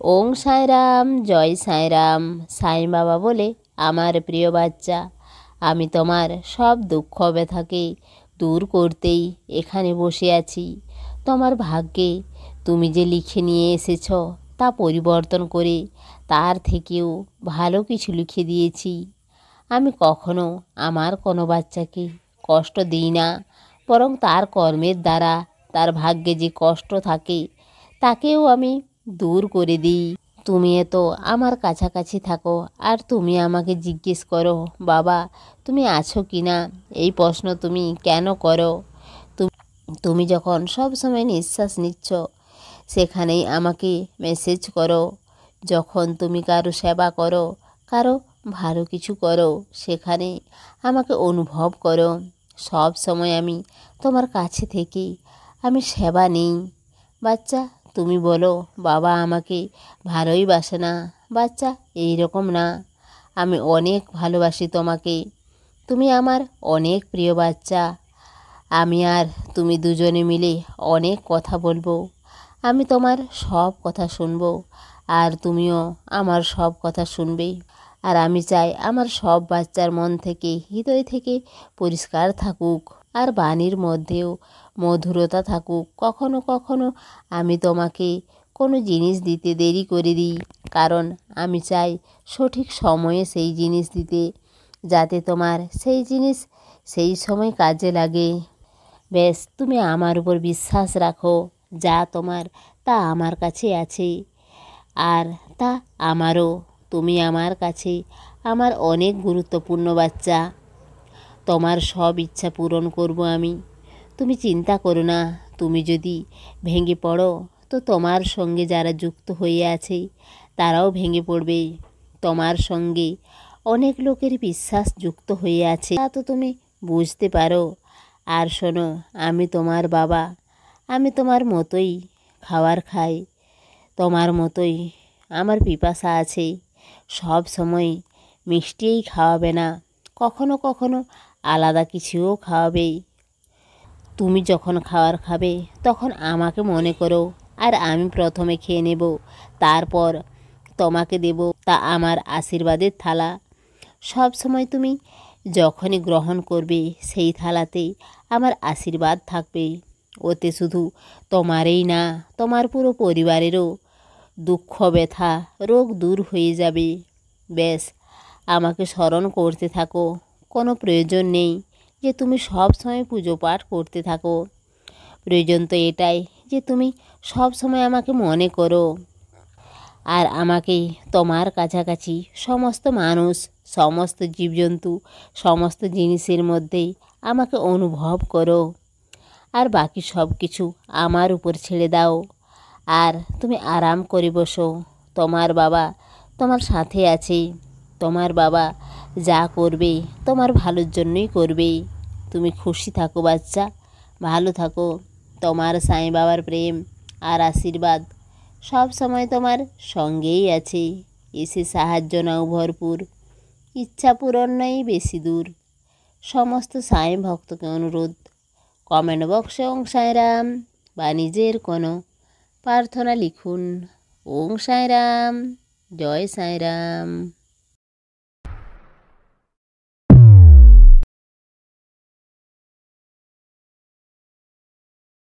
ওং সাঁইরাম, জয় সাঁইরাম। সাঁই বাবা বলে, আমার প্রিয় বাচ্চা, আমি তোমার সব দুঃখ ব্যথাকে দূর করতেই এখানে বসে আছি। তোমার ভাগ্যে তুমি যে লিখে নিয়ে এসেছ তা পরিবর্তন করে তার থেকেও ভালো কিছু লিখে দিয়েছি। আমি কখনো আমার কোনো বাচ্চাকে কষ্ট দিই না, বরং তার কর্মের দ্বারা তার ভাগ্যে যে কষ্ট থাকে তাকেও আমি দূর করে দিই। তুমি তো আমার কাছাকাছি থাকো আর তুমি আমাকে জিজ্ঞেস করো, বাবা তুমি আছো কি না? এই প্রশ্ন তুমি কেন করো? তুমি যখন সব সময় নিঃশ্বাস নিচ্ছ সেখানেই আমাকে মেসেজ করো। যখন তুমি কারো সেবা করো, কারো ভালো কিছু করো, সেখানে আমাকে অনুভব করো। সব সময় আমি তোমার কাছে থেকে আমি সেবা নিই। বাচ্চা, তুমি বলো বাবা আমাকে ভালোই বাসে না। বাচ্চা, এই রকম না, আমি অনেক ভালোবাসি তোমাকে। তুমি আমার অনেক প্রিয় বাচ্চা। আমি আর তুমি দুজনে মিলে অনেক কথা বলবো। আমি তোমার সব কথা শুনবো আর তুমিও আমার সব কথা শুনবে। আর আমি চাই আমার সব বাচ্চার মন থেকে, হৃদয় থেকে পরিষ্কার থাকুক আর বাণীর মধ্যেও মধুরতা থাকুক। কখনো কখনো আমি তোমাকে কোনো জিনিস দিতে দেরি করে দিই, কারণ আমি চাই সঠিক সময়ে সেই জিনিস দিতে, যাতে তোমার সেই জিনিস সেই সময় কাজে লাগে। বেশ, তুমি আমার উপর বিশ্বাস রাখো। যা তোমার তা আমার কাছে আছে, আর তা আমারও। তুমি আমার কাছে আমার অনেক গুরুত্বপূর্ণ বাচ্চা। তোমার সব ইচ্ছা পূরণ করব আমি। তুমি চিন্তা করো না। তুমি যদি ভেঙে পড়ো তো তোমার সঙ্গে যারা যুক্ত হয়ে আছে তারাও ভেঙে পড়বে। তোমার সঙ্গে অনেক লোকের বিশ্বাস যুক্ত হয়ে আছে, তা তো তুমি বুঝতে পারো। আর শোনো, আমি তোমার বাবা। আমি তোমার মতোই খাবার খাই, তোমার মতোই আমার পিপাসা আছে। সব সময় মিষ্টিই খাওয়াবে না, কখনো কখনো আলাদা কিছুও খাওয়াবে। তুমি যখন খাবার খাবে তখন আমাকে মনে করো, আর আমি প্রথমে খেয়ে নেব, তারপর তোমাকে দেব। তা আমার আশীর্বাদের থালা। সব সময় তুমি যখনই গ্রহণ করবে সেই থালাতে আমার আশীর্বাদ থাকবে। ওতে শুধু তোমারই না, তোমার পুরো পরিবারেরও দুঃখ ব্যথা রোগ দূর হয়ে যাবে। বেশ, আমাকে স্মরণ করতে থাকো। কোনো প্রয়োজন নেই যে তুমি সব সময় পুজো পাঠ করতে থাকো। প্রয়োজন তো এটাই যে তুমি সব সময় আমাকে মনে করো, আর আমাকে তোমার কাছাকাছি সমস্ত মানুষ, সমস্ত জীবজন্তু, সমস্ত জিনিসের মধ্যেই আমাকে অনুভব করো। আর বাকি সব কিছু আমার উপর ছেড়ে দাও, আর তুমি আরাম করে বসো। তোমার বাবা তোমার সাথে আছে। তোমার বাবা যা করবে তোমার ভালোর জন্যই করবে। তুমি খুশি থাকো বাচ্চা, ভালো থাকো। তোমার সাঁই বাবার প্রেম আর আশীর্বাদ সব সময় তোমার সঙ্গেই আছে। এসে সাহায্য নাও ভরপুর। ইচ্ছা পূরণ নেই বেশি দূর। সমস্ত সাঁই ভক্তকে অনুরোধ, কমেন্ট বক্সে ওং সাঁইরাম বা নিজের কোনো প্রার্থনা লিখুন। ওং সাঁইরাম, জয় সাঁইরাম।